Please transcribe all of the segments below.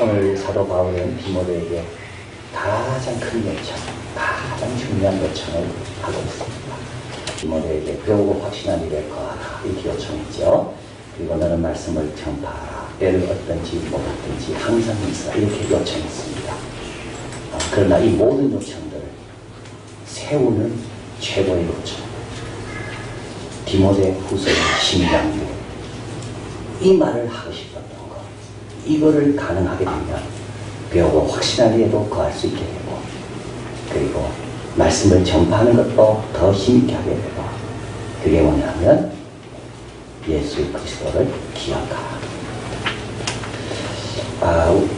오늘 사도 바울은 디모데에게 가장 큰 요청, 가장 중요한 요청을 하고 있습니다. 디모데에게 배우고 확신한 일에 거하라 이렇게 요청했죠. 그리고 너는 말씀을 전파하라. 때를 얻든지 못 얻든지 항상 있으라 이렇게 요청했습니다. 그러나 이 모든 요청들을 세우는 최고의 요청, 디모데 후서 10장 이 말을 하고 싶었던 것, 이거를 가능하게 되면 배우고 확신한 일에도 거할 수 있게 되고, 그리고 말씀을 전파하는 것도 더 힘있게 하게 되고, 그게 뭐냐면 예수 그리스도를 기억하라.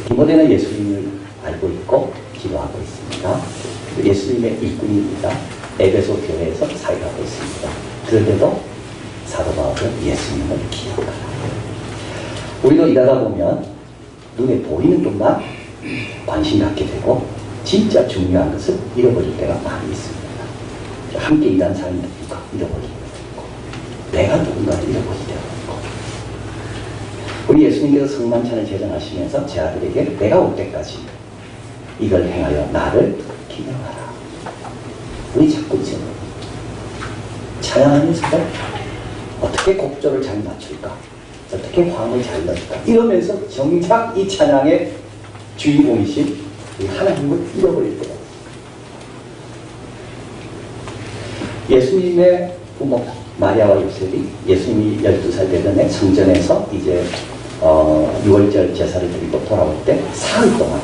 디모데는 예수님을 알고 있고 기도하고 있습니다. 예수님의 일꾼입니다. 에베소 교회에서 사역하고 있습니다. 그런데도 사도 바울은 예수님을 기억하라. 우리도 일하다 보면 눈에 보이는 것만 관심 갖게 되고 진짜 중요한 것을 잃어버릴 때가 많이 있습니다. 함께 일하는 사람이 누가 잃어버릴 때가 있고, 내가 누군가를 잃어버릴 때가 있고, 우리 예수님께서 성만찬을 제정하시면서 제 아들에게 내가 올 때까지 이걸 행하여 나를 기념하라. 우리 자꾸 이제 찬양하면서도 어떻게 곡조를 잘 맞출까, 어떻게 화음을 잘 넣을까 이러면서 정작 이 찬양의 주인공이신 이 하나님을 잃어버릴 때가 있습니다. 예수님의 부모 마리아와 요셉이 예수님이 12살 되던 해 성전에서 이제 6월절 제사를 드리고 돌아올 때 사흘 동안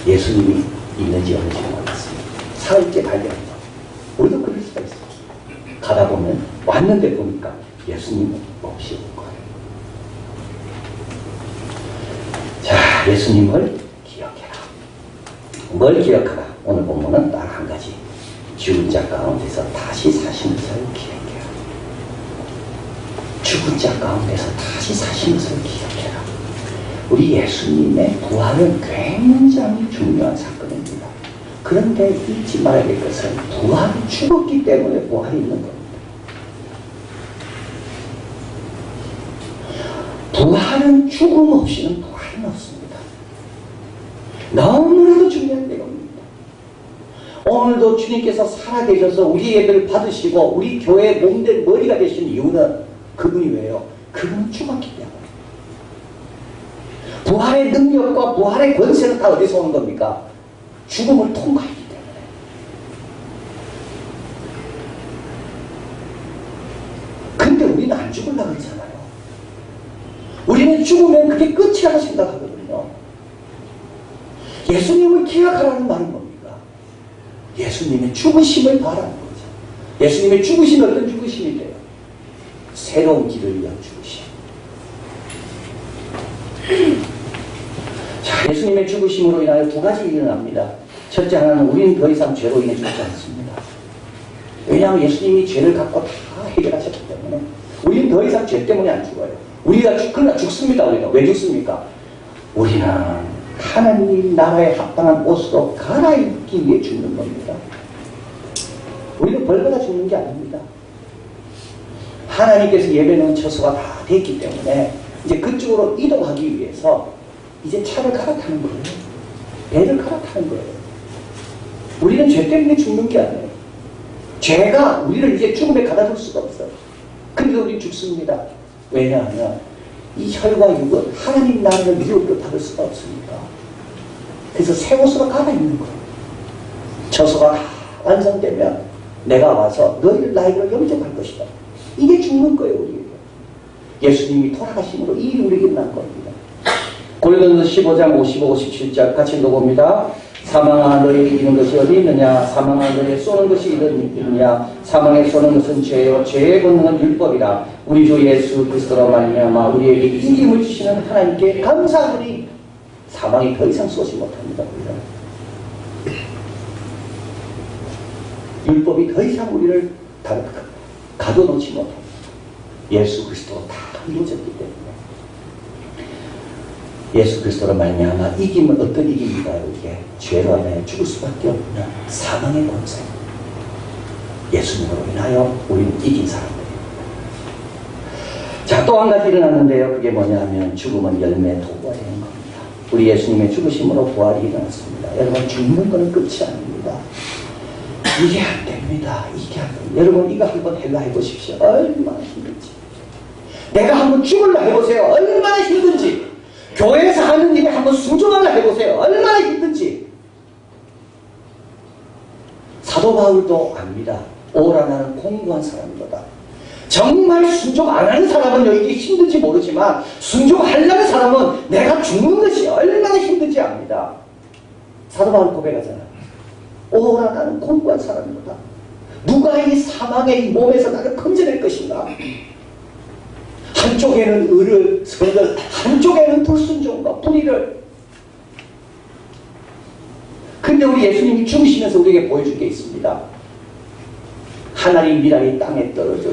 예수님이 있는지 없는지 몰랐습니다. 사흘째 발견한 거. 우리도 그럴 수가 있어요. 가다 보면 왔는데 보니까 예수님은 없이 온 거예요. 자, 예수님을 기억해라. 뭘 기억하라? 오늘 본문은 딱 한 가지. 죽은 자 가운데서 다시 사신 것을 기억해라. 죽은 자 가운데서 다시 사신 것을 기억해라. 우리 예수님의 부활은 굉장히 중요한 사건입니다. 그런데 잊지 말아야 될 것은 부활이 죽었기 때문에 부활이 있는 겁니다. 부활은 죽음 없이는 부활은 없습니다. 너무나도 중요한 내용입니다. 오늘도 주님께서 살아계셔서 우리 예배를 받으시고 우리 교회의 몸된 머리가 되신 이유는 그분이 왜요? 그분은 죽었기 때문에. 부활의 능력과 부활의 권세는 다 어디서 오는 겁니까? 죽음을 통과했기 때문에. 근데 우리는 안 죽으려고 그러잖아요. 우리는 죽으면 그게 끝이라고 생각하거든요. 예수님을 기억하라는 말은 뭡니까? 예수님의 죽으심을 바라는 거죠. 예수님의 죽으심이 어떤 죽으심이 돼요? 새로운 길을 위한 죽으심. 자, 예수님의 죽으심으로 인하여 두 가지 일이 일어납니다. 첫째 하나는 우리는 더 이상 죄로 인해 죽지 않습니다. 왜냐하면 예수님이 죄를 갖고 다 해결하셨기 때문에 우리는 더 이상 죄 때문에 안 죽어요. 우리가 그러나 죽습니다. 우리가 왜 죽습니까? 우리는 하나님 나라에 합당한 옷으로 갈아입기 위해 죽는 겁니다. 우리는 벌거나 죽는 게 아닙니다. 하나님께서 예배는 처소가 다 됐기 때문에 이제 그쪽으로 이동하기 위해서 이제 차를 갈아타는 거예요. 배를 갈아타는 거예요. 우리는 죄 때문에 죽는 게 아니에요. 죄가 우리를 이제 죽음에 가다둘 수가 없어요. 근데 우리는 죽습니다. 왜냐하면 이 혈과 육은 하나님 나라를 미루고 받을 수가 없으니까. 그래서 새 옷으로 갈아입는 거예요. 처소가 다 완성되면 내가 와서 너희를 나에게로 영접할 것이다. 이게 죽는 거예요. 우리에게. 예수님이 돌아가심으로 이 일이 우리에게 난 겁니다. 고린도전서 15장 55, 57절 같이 읽어봅니다. 사망아 너에게 이기는 것이 어디 있느냐? 사망아 너에게 쏘는 것이 어디 있느냐? 사망에 쏘는 것은 죄요 죄의 권능은 율법이라. 우리 주 예수 그리스도로 말미암아 우리에게 이김을 주시는 하나님께 감사하노니 사망이 더 이상 쏘지 못합니다. 율법이 더 이상 우리를 가둬놓지 못합니다. 예수 그리스도로 다 이루어졌기 때문에. 예수 그리스도로 말미암아 이김은 어떤 이깁니까? 이게 죄로 인하여 죽을 수밖에 없는 사망의 권세. 예수님으로 인하여 우리는 이긴 사람들입니다. 자, 또 한 가지 일어났는데요. 그게 뭐냐 하면 죽음은 열매 도구가 되는 겁니다. 우리 예수님의 죽으심으로 부활이 일어났습니다. 여러분, 죽는 것은 끝이 아닙니다. 이게 안 됩니다. 이게 안 됩니다. 여러분, 이거 한번 해봐 보십시오. 얼마나 힘든지. 내가 한번 죽으려 해보세요. 얼마나 힘든지. 교회에서 하는 일에 한번 순종하려 해보세요. 얼마나 힘든지. 사도 바울도 압니다. 오라 나는 공고한 사람이로다. 정말 순종 안 하는 사람은 이게 힘든지 모르지만 순종하려는 사람은 내가 죽는 것이 얼마나 힘든지 압니다. 사도 바울 고백하잖아요. 오라 나는 공고한 사람이로다. 누가 이 사망의 이 몸에서 나를 건져낼 것인가. 한쪽에는 의를, 선을, 한쪽에는 불순종과 불의를. 근데 우리 예수님이 죽으시면서 우리에게 보여준 게 있습니다. 하나님 미랄이 땅에 떨어져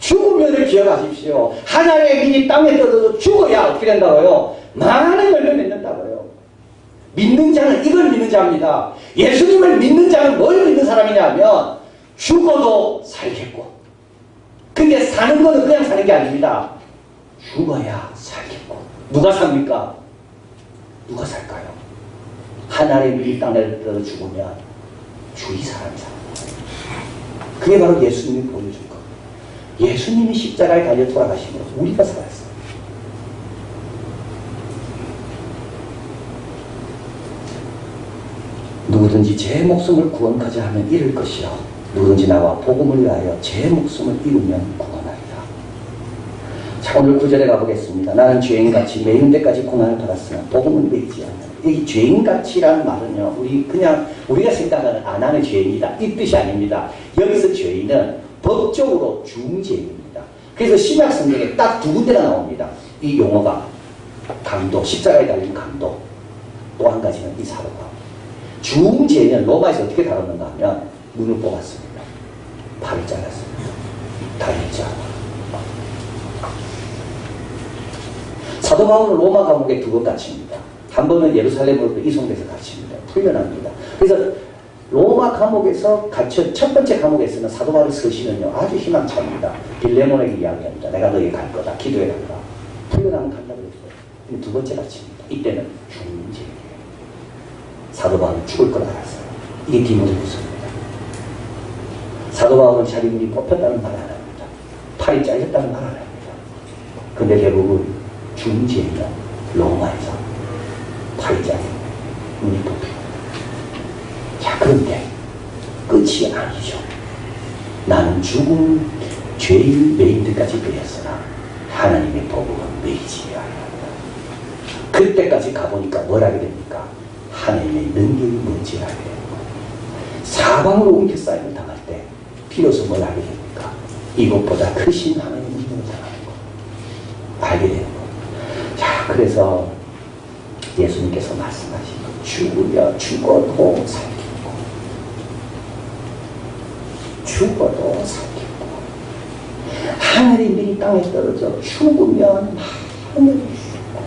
죽으면을 기억하십시오. 하나님의 밀이 땅에 떨어져 죽어야 어떻게 된다고요? 많은 열매 맺는다고요. 믿는 자는 이걸 믿는 자입니다. 예수님을 믿는 자는 뭘 믿는 사람이냐면 죽어도 살겠고. 근데 사는 거는 그냥 사는 게 아닙니다. 죽어야 살겠고. 누가 삽니까? 누가 살까요? 하나님의 밀이 땅에 떨어져 죽으면 주의 사람이 삽니다. 그게 바로 예수님이 보여준 것. 예수님이 십자가에 달려 돌아가심으로 우리가 살았어요. 누구든지 제 목숨을 구원하자 하면 잃을 것이요 누구든지 나와 복음을 위하여 제 목숨을 잃으면 구원하리라. 자, 오늘 9절에 가보겠습니다. 나는 죄인같이 매일 때까지 고난을 받았으나 복음을 믿지 않는. 이 죄인같이라는 말은요, 우리가 생각하는 안 하는 죄인이다 이 뜻이 아닙니다. 여기서 죄인은 법적으로 중죄인입니다. 그래서 신약 성경에 딱 두 군데가 나옵니다. 이 용어가 강도, 십자가에 달린 강도. 또 한 가지는 이 사도가. 중죄는 로마에서 어떻게 다뤘는가 하면 눈을 뽑았습니다. 팔을 잘랐습니다. 다리를 자르고. 사도 바울은 로마 감옥에 두 번 갇힙니다. 한 번은 예루살렘으로 이송돼서 갇힙니다. 풀려납니다. 그래서 로마 감옥에서 첫 번째 감옥에서는 사도 바울의 서신은요 아주 희망차입니다. 빌레몬에게 이야기합니다. 내가 너에게 갈 거다. 기도해 달라. 풀려나면 간다고 했어요. 두 번째 갇힙니다. 이때는 중죄예요. 사도 바울은 죽을 걸 알았어요. 이게 디모데후서입니다. 사도 바울은 자기 눈이 뽑혔다는 말 안 합니다. 팔이 잘렸다는 말 안 합니다. 근데 대부분 중죄는 로마에서 팔이 잘린 눈이 뽑히고. 자, 그런데 끝이 아니죠. 나는 죽은 죄인 메인들까지 되었으나 하나님의 복음은 매이지 아니한다. 그때까지 가보니까 뭘 하게 됩니까? 하나님의 능력이 뭔지 알게 되는 거예요. 사방으로 옮겨 쌓임을 당할 때 비로소 뭘 알게 됩니까? 이것보다 크신 하나님의 능력을 당하는 거 알게 되는 거예요. 자, 그래서 예수님께서 말씀하신 거 죽어도 살겠고 죽어도 살겠고 하늘이 땅에 떨어져 죽으면 하늘이 죽고.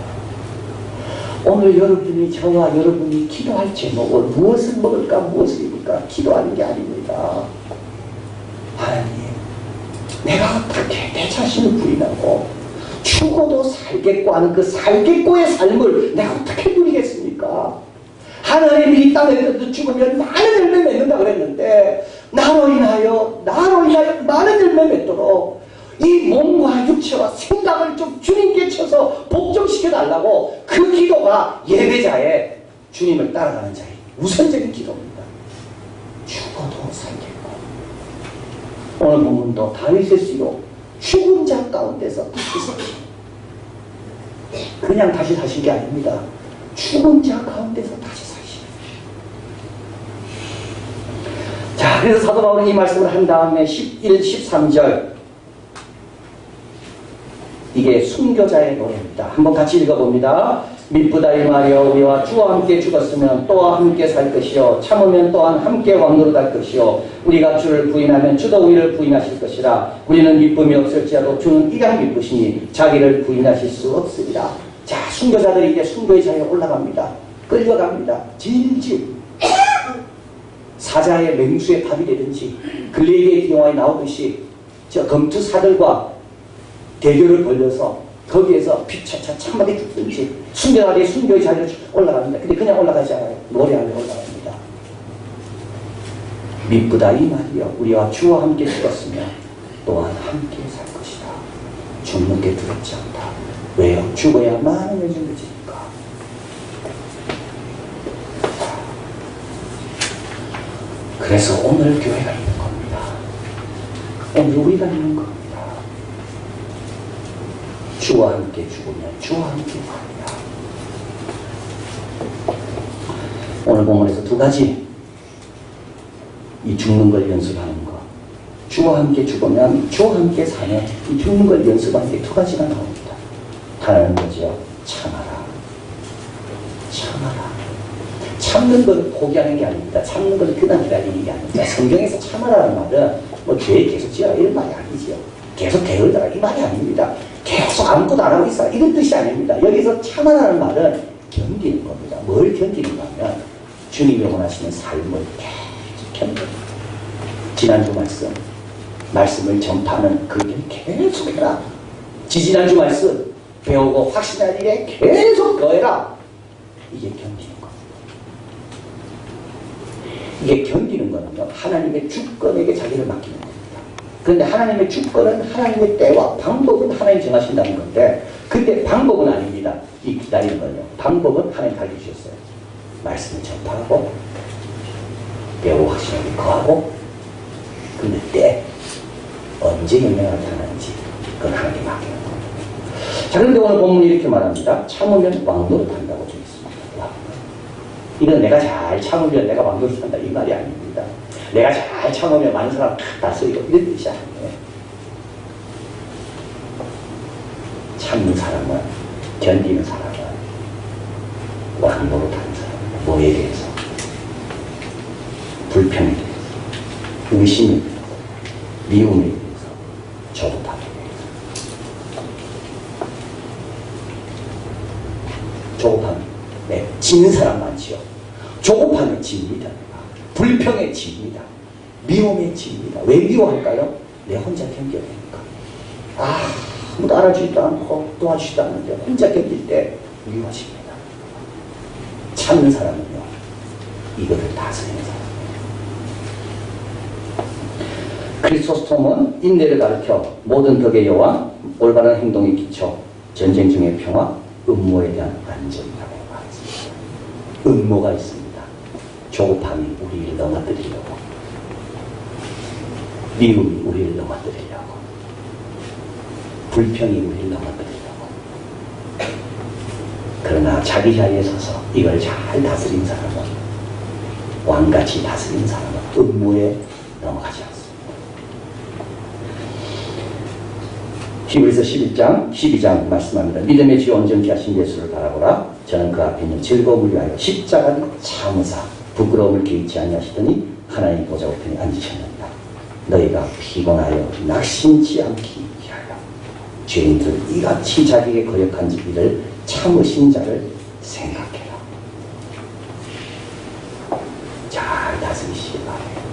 오늘 여러분이 저와 여러분이 기도할 제목은 무엇을 먹을까 무엇을 입을까 기도하는 게 아닙니다. 하나님, 내가 어떻게 내 자신을 부인하고 죽어도 살겠고 하는 그 살겠고의 삶을 내가 어떻게 누리겠습니까? 하나님이 이 땅에 죽으면 많은 열매 맺는다 그랬는데 나로 인하여 많은 열매 맺도록 이 몸과 육체와 생각을 좀 주님께 쳐서 복종시켜 달라고 그 기도가 예배자의 주님을 따라가는 자의 우선적인 기도입니다. 죽어도 살겠고. 오늘 본문도 다윗의 시로 죽은 자 가운데서 다시 사신. 그냥 다시 사신 게 아닙니다. 죽은 자 가운데서 다시 사신. 자, 그래서 사도 바울은 이 말씀을 한 다음에 11, 13절 이게 순교자의 노래입니다. 한번 같이 읽어봅니다. 미쁘다이 말이여 우리와 주와 함께 죽었으면 또한 함께 살 것이요 참으면 또한 함께 왕노릇할 것이요 우리가 주를 부인하면 주도 우리를 부인하실 것이라. 우리는 미쁨이 없을지라도 주는 이랑 미쁘시니 자기를 부인하실 수 없으리라. 자, 순교자들이 이제 순교의 자리에 올라갑니다. 끌려갑니다. 질질 사자의 맹수의 밥이 되든지 글레이의 영화에 나오듯이 저 검투사들과 대결을 벌려서 거기에서 피차차 참하게 죽든지 순교하되 순교의 자리로 올라갑니다. 근데 그냥 올라가지 않아요. 노래하며 올라갑니다. 미쁘다 이 말이여 우리와 주와 함께 죽었으며 또한 함께 살 것이다. 죽는 게 두렵지 않다. 왜요? 죽어야 많은 영생을 지니까. 그래서 오늘 교회가 있는 겁니다. 오늘 우리가 있는 겁니다. 주와 함께 죽으면 주와 함께 삽니다. 오늘 본문에서 두 가지 이 죽는 걸 연습하는 것, 주와 함께 죽으면 주와 함께 사는 이 죽는 걸 연습하는 게 두 가지가 나옵니다. 하나는 뭐죠? 참아라. 참아라. 참는 걸 포기하는 게 아닙니다. 참는 걸 그냥 기다리는 게 아닙니다. 성경에서 참아라는 말은 뭐 죄 계속 지어라 이런 말이 아니죠. 계속 게을러라 이 말이 아닙니다. 계속 아무것도 안 하고 있어라 이런 뜻이 아닙니다. 여기서 참아라는 말은 견디는 겁니다. 뭘 견디는가 하면 주님이 원하시는 삶을 계속 견뎌. 지난주 말씀을 전파하는 그 일 계속해라. 지지난주 말씀 배우고 확신할 일에 계속 더해라. 이게 견디는 겁니다. 이게 견디는 거는요, 하나님의 주권에게 자기를 맡기는 겁니다. 그런데 하나님의 주권은 하나님의 때와 방법은 하나님이 정하신다는 건데, 그때 방법은 아닙니다. 이 기다리는 거는요. 방법은 하나님 가르쳐주셨어요. 말씀을 전파하고, 배우고 확신하게 거하고, 근데 때, 언제 영향을 나타나는지, 그건 하나님께 맡기는 겁니다. 자, 그런데 오늘 본문이 이렇게 말합니다. 참으면 왕노릇 한다고 되어 있습니다. 이건 내가 잘 참으면 내가 왕노릇 한다 이 말이 아닙니다. 내가 잘 참으면 많은 사람 다스리고 이런 뜻이 아니에요. 참는 사람은, 견디는 사람은 왕노릇 하는 사람은 뭐에 대해서? 불평에 대해서, 의심에 대해서, 미움에 대해서, 조급함에 대해서. 조급함, 네, 지는 사람 많지요. 조급함에 집니다. 불평에 집니다. 미움에 집니다. 왜 미워할까요? 내 혼자 견뎌내니까. 아무도 알아주지도 않고 도와주지도 않는데 혼자 견딜 때 미워집니다. 참는 사람은요, 이거를 다스리는 사람이에요. 크리소스톰은 인내를 가르쳐 모든 덕의 여와 올바른 행동의 기초, 전쟁 중의 평화, 음모에 대한 안전이라고 말했습니다. 음모가 있습니다. 조급함이 우리를 넘어뜨리려고, 미움이 우리를 넘어뜨리려고, 불평이 우리를 넘어뜨리려고. 그러나 자기 자리에 서서 이걸 잘 다스린 사람은, 왕같이 다스린 사람은 음모에 넘어가지 않습니다. 히브리서 11장, 12장 말씀합니다. 믿음의 주 온전케 하신 예수를 바라보라. 저는 그 앞에 있는 즐거움을 위하여 십자가를 참으사 부끄러움을 개의치 아니하시더니 하나님 보좌 우편에 앉으셨느니라. 너희가 피곤하여 낙심치 않기 위하여 죄인들 이같이 자기에게 거역한 이를 참으신 자를 생각해라. 잘 다스리시길 바라요.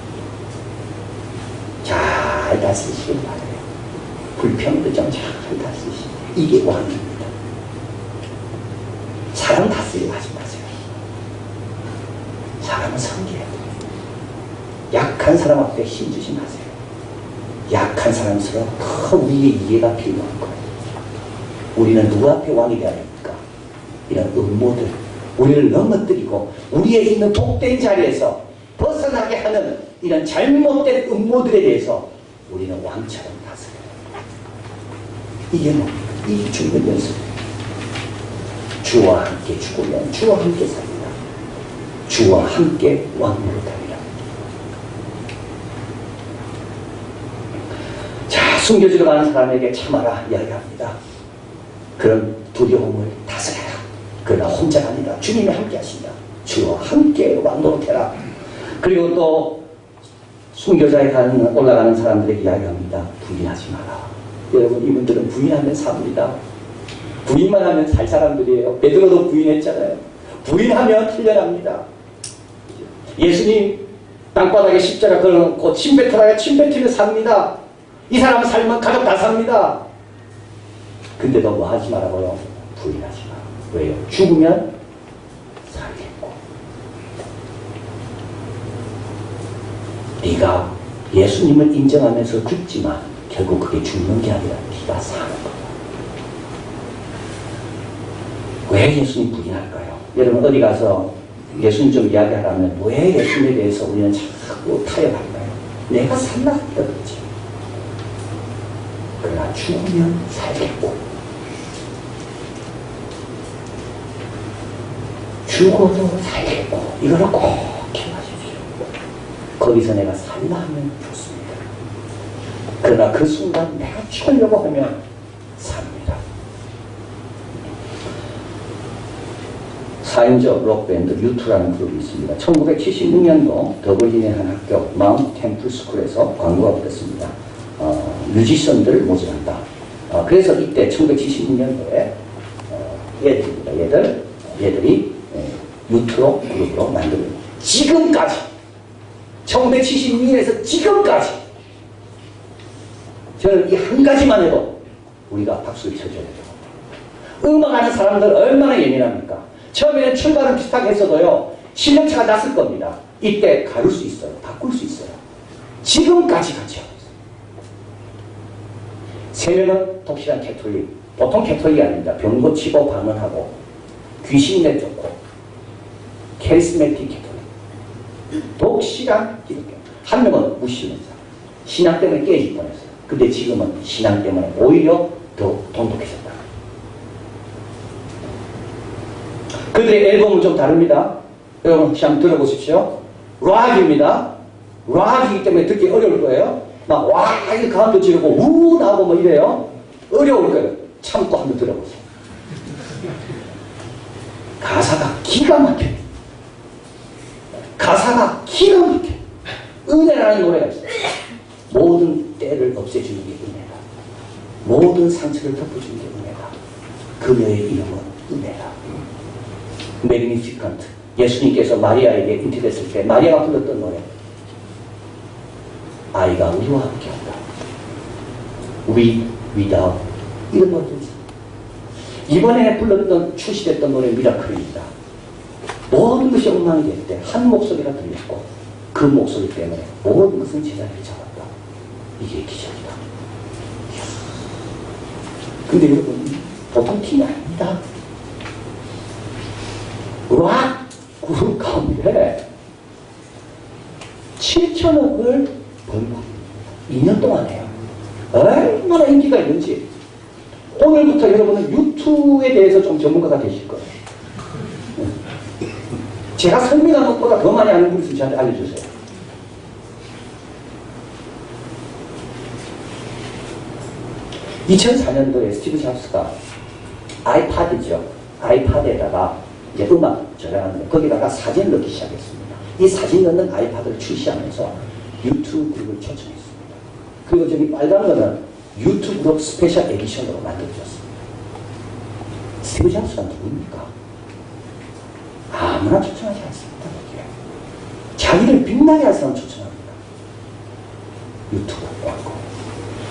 잘 다스리시길 바라요. 불평도 좀 잘 다스리시길. 이게 왕입니다. 사람 다스리고 하지 마세요. 사람은 섬겨야 돼요. 약한 사람 앞에 힘주지 마세요. 약한 사람처럼 더 우리의 이해가 필요한 거예요. 우리는 누구 앞에 왕이 되어야 됩니까? 이런 음모들, 우리를 넘어뜨리고 우리의 있는 복된 자리에서 벗어나게 하는 이런 잘못된 음모들에 대해서 우리는 왕처럼 다스려요. 이게 뭡니까? 이 죽는 연습이에요. 주와 함께 죽으면 주와 함께 삽니다. 주와 함께 왕노릇하리라. 자, 숨겨지러 가는 사람에게 참아라 이야기합니다. 그런 두려움을 다스려라. 그러나 혼자가 아니라 주님이 함께 하신다. 주와 함께 왕노릇해라. 그리고 또 순교자에 올라가는 사람들에게 이야기합니다. 부인하지 마라. 여러분, 이분들은 부인하면 삽니다. 부인만 하면 살 사람들이에요. 베드로도 부인했잖아요. 부인하면 틀려납니다. 예수님 땅바닥에 십자가 걸어놓고 침 뱉으라가 침 뱉으면 삽니다. 이 사람 살면 가족 다 삽니다. 근데 너 뭐 하지 말라고요? 부인하지 마. 왜요? 죽으면 살겠고. 네가 예수님을 인정하면서 죽지만 결국 그게 죽는 게 아니라 네가 사는 거야. 왜 예수님 부인할까요? 여러분 어디 가서 예수님 좀 이야기하라면 왜 예수님에 대해서 우리는 자꾸 타협할까요? 내가 살라 그러지. 그러나 죽으면 살겠고 죽어도 살겠고 이거를 꼭 기억하십시오. 거기서 내가 살라 하면 좋습니다. 그러나 그 순간 내가 죽으려고 하면 삽니다. 4인조 록밴드 U2라는 그룹이 있습니다. 1976년도 더블린의 한 학교 마운트 템플 스쿨에서 광고가 붙었습니다. 뮤지션들을 모집한다. 그래서 이때 1976년도에 얘들이 U2로 그룹으로 만듭니다. 지금까지 1976년에서 지금까지 저는 이 한 가지만 해도 우리가 박수를 쳐줘야 되죠. 음악하는 사람들 얼마나 예민합니까? 처음에는 출발은 비슷하게 했어도요, 실력차가 났을 겁니다. 이때 가를 수 있어요. 바꿀 수 있어요. 지금까지 같이 하고 있어요. 3명은 독실한 캐톨릭. 보통 캐톨릭이 아닙니다. 병 고치고 방언하고, 귀신 내쫓고, 캐리스메틱 캐톨릭. 독실한 기독교. 한 명은 무신론자. 신앙 때문에 깨질 뻔했어요. 근데 지금은 신앙 때문에 오히려 더 돈독해졌다. 그들의 앨범은 좀 다릅니다. 여러분 혹시 한번 들어보십시오. 락입니다. 락이기 때문에 듣기 어려울 거예요. 막 와 이렇게 가운데 지르고 우 나오고 뭐 이래요. 어려울 거예요. 참고 한번 들어보세요. 가사가 기가 막혀요. 가사가 기가 막혀요. 은혜라는 노래가 있어요. 모든 때를 없애주는 게 은혜다. 모든 상처를 덮어주는 게 은혜다. 그녀의 이름은 은혜다. 매그니피컨트. 예수님께서 마리아에게 잉태됐을 때 마리아가 불렀던 노래. 아이가 우리와 함께한다. We, without. 이런 노래도 있어요. 이번에 불렀던 출시됐던 노래 미라클입니다. 모든 것이 엉망이 될 때 한 목소리가 들렸고 그 목소리 때문에 모든 것은 제자리를 잡았다. 이게 기적이다. 근데 여러분 보통 팀이 아닙니다. 락 그룹 가운데 7천억을 벌고 2년 동안 해요. 얼마나 인기가 있는지. 오늘부터 여러분은 유튜브에 대해서 좀 전문가가 되실 거예요. 제가 설명한 것보다 더 많이 아는 분이 있으면 저한테 알려주세요. (2004년도에) 스티브 잡스가 아이팟이죠. 아이팟에다가 이제 음악 저장하는데 거기다가 사진을 넣기 시작했습니다. 이 사진 넣는 아이팟을 출시하면서 유튜브 그룹을 초청했습니다. 그리고 저기 빨간 거는 유튜브 그룹 스페셜 에디션으로 만들어졌습니다. 스티브 잡스가 누굽니까? 아무나 초청하지 않습니다. 여기에. 자기를 빛나게 할 사람 초청합니다. 유튜브 광고.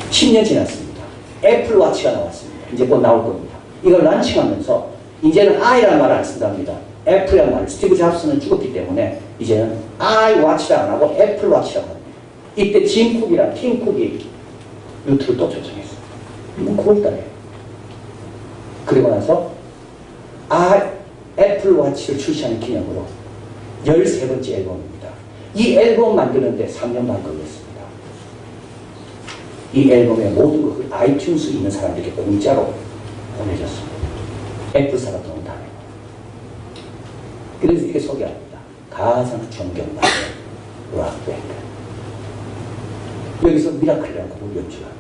10년 지났습니다. 애플워치가 나왔습니다. 이제 곧 나올 겁니다. 이걸 란칭하면서 이제는 I라는 말을 안 쓴답니다. 애플이라는 말. 스티브 잡스는 죽었기 때문에 이제는 iWatch라 안 하고 애플워치라고 합니다. 이때 짐 쿡이랑 팀 쿡이 유튜브를 또 초청했어요. 이건 9월달에. 그리고 나서 애플워치를 출시하는 기념으로 13번째 앨범입니다. 이 앨범 만드는데 3년 반 걸렸습니다. 이 앨범의 모든 것을 아이튠스에 있는 사람들에게 공짜로 보내줬습니다. 애플사가 돈 다음에. 그래서 이렇게 소개합니다. 가장 존경받는 락밴드. 여기서 미라클이라는 곡을 연주합니다.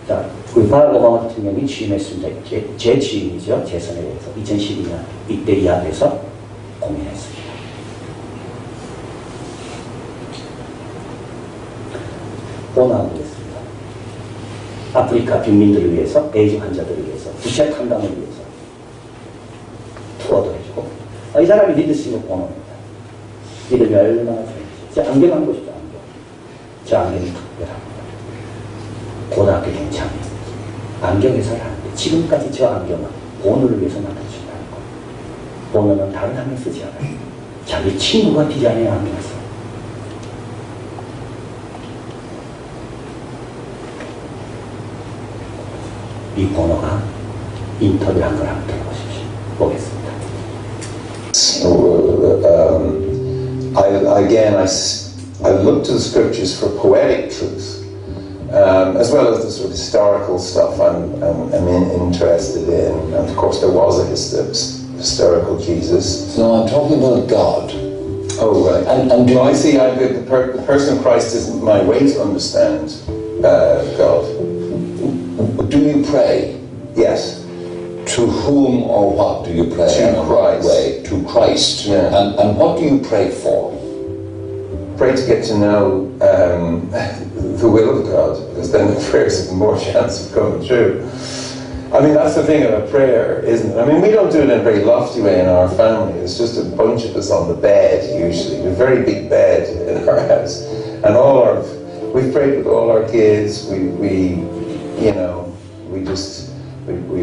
자, 우리 바락 오바마 대통령이 취임했습니다. 제 취임이죠. 재선에 대해서 2012년 이때 이 앞에서 공연했습니다. 오나보겠습니다. 아프리카 빈민들을 위해서, 에이즈 환자들을 위해서, 부채 탐방을 위해서 투어도 해주고, 이 사람이 리더십을 보너입니다. 믿음이 얼마나 좋은지. 제 안경 한 곳이죠, 안경. 제 안경이 특별합니다. 고등학교 동창이에요. 안경 회사를 하는데 지금까지 저 안경은 보너를 위해서 만들어준다는 거예요. 보너는 다른 안경 쓰지 않아요. 자기 친구가 디자인해 안경을 써. 이 보너가 인터뷰를 한 걸 한번 들어보십시오. 보겠습니다. I look to the scriptures for poetic truth, as well as the sort of historical stuff I'm interested in. And of course, there was a historical Jesus. No, I'm talking about God. Oh, right. And do well, I you see. The person of Christ isn't my way to understand God. do you pray? Yes. To whom or what do you pray? To in what Christ. way? To Christ. Yeah. And what do you pray for? Pray to get to know the will of God, because then the prayers have more chance of coming true. I mean, that's the thing about prayer, isn't it? I mean, we don't do it in a very lofty way in our family. It's just a bunch of us on the bed, usually. We have a very big bed in our house. And we've prayed with all our kids. We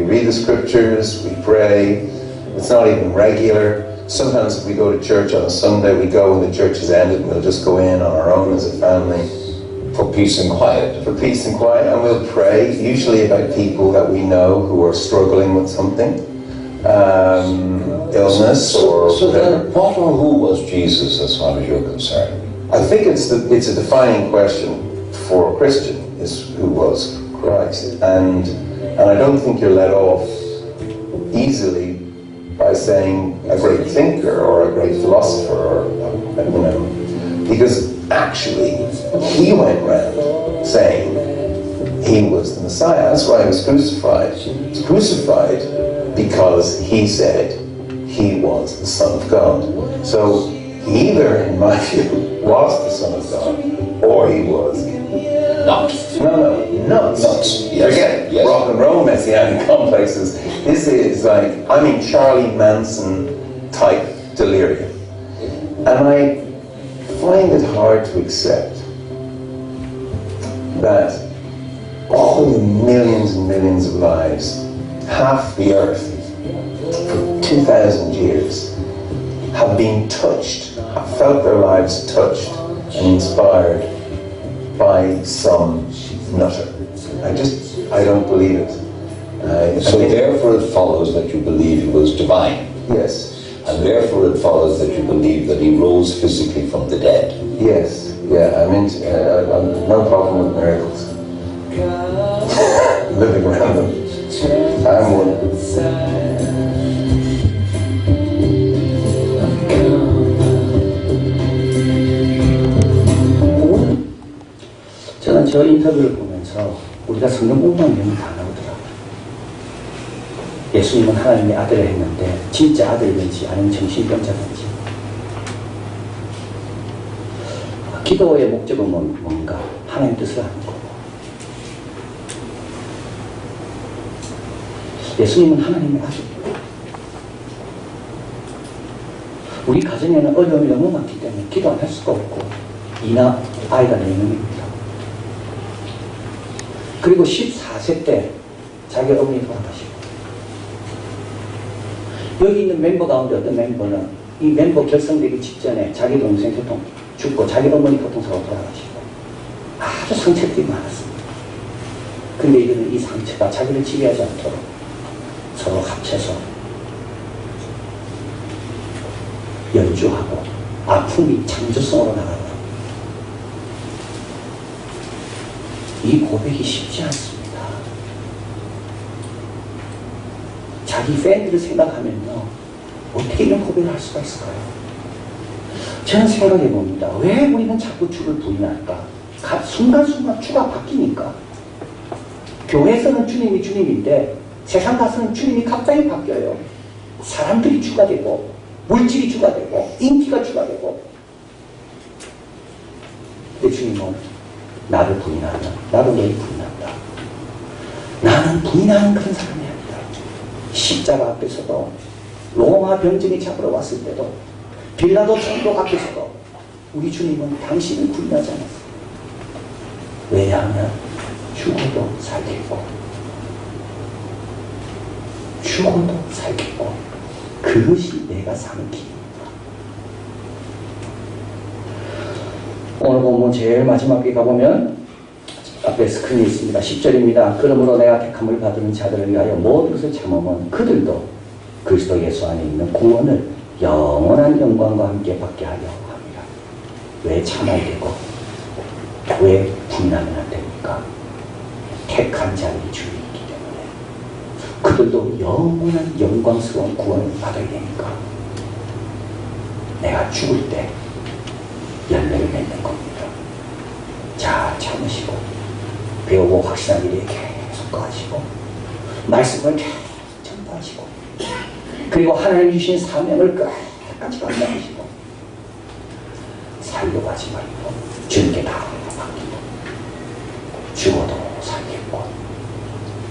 read the scriptures, we pray. It's not even regular. Sometimes if we go to church on a Sunday, we go when the church has ended, and we'll just go in on our own as a family. For peace and quiet. For peace and quiet, and we'll pray, usually about people that we know who are struggling with something, illness or So whatever. then, what or who was Jesus as far as you're concerned? I think it's a defining question for a Christian, is who was Christ, and I don't think you're let off easily by saying a great thinker or a great philosopher, or, because actually he went around saying he was the Messiah. That's why he was crucified. He was crucified because he said he was the Son of God. So he either, in my view, was the Son of God, or he was Nuts. Nuts. Yes. Forget Yes. rock and roll messianic complexes. This is like, Charlie Manson type delirium. And I find it hard to accept that all the millions and millions of lives, half the earth, for 2,000 years, have been touched, have felt their lives touched and inspired by some nutter. I don't believe it. So therefore it follows that you believe he was divine. Yes. And therefore it follows that you believe that he rose physically from the dead. Yes. Yeah, I'm no problem with miracles. Living around them. I'm one. 저는 저 인터뷰를 보면서 우리가 성경 공부하는 내용이 다 나오더라고요. 예수님은 하나님의 아들을 했는데 진짜 아들인지 아니면 정신병자인지, 기도의 목적은 뭔가? 하나님 뜻을 하는 거고, 예수님은 하나님의 아들이에요. 우리 가정에는 어려움이 너무 많기 때문에 기도 안 할 수가 없고, 이나 아이가 4명입니다. 그리고 14세 때 자기 어머니 돌아가시고, 여기 있는 멤버 가운데 어떤 멤버는 이 멤버 결성되기 직전에 자기 동생 죽고 자기 어머니 교통사고 돌아가시고 아주 상처들이 많았습니다. 근데 이들은 이 상처가 자기를 지배하지 않도록 서로 합쳐서 연주하고 아픔이 창조성으로 나가고, 이 고백이 쉽지 않습니다. 자기 팬들을 생각하면요, 어떻게 이런 고백을 할 수가 있을까요? 저는 생각해 봅니다. 왜 우리는 자꾸 주를 부인할까? 순간순간 주가 바뀌니까. 교회에서는 주님이 주님인데 세상 가서는 주님이 갑자기 바뀌어요. 사람들이 주가 되고, 물질이 주가 되고, 인기가 주가 되고. 근데 주님은 나를 부인하면 나도 너희 부인한다. 나는 부인하는 그런 사람이 아니다. 십자가 앞에서도, 로마 병정이 잡으러 왔을 때도, 빌라도 총독 앞에서도 우리 주님은 당신을 부인하지 않았어요. 왜냐하면 죽어도 살리고 죽어도 살겠고 그것이 내가 사는 길입니다. 오늘 본문 제일 마지막에 가보면 앞에 스크린이 있습니다. 10절입니다. 그러므로 내가 택함을 받은 자들을 위하여 모든 것을 참으면 그들도 그리스도 예수 안에 있는 구원을 영원한 영광과 함께 받게 하려 합니다. 왜 참아야 되고 왜 분하면 안 됩니까? 택한 자들이 주에 있기 때문에 그들도 영원한 영광스러운 구원을 받아야 되니까 내가 죽을 때 열매를 맺는 겁니다. 잘 참으시고 배우고 확신한 일에 계속 거하시고 말씀을 계속 전파하시고 그리고 하나님 주신 사명을 끝까지 감당하시고 살려고 하지 말고 주님께 다 맡기고 죽어도 살겠고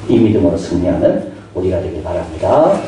이 믿음으로 승리하는 우리가 되길 바랍니다.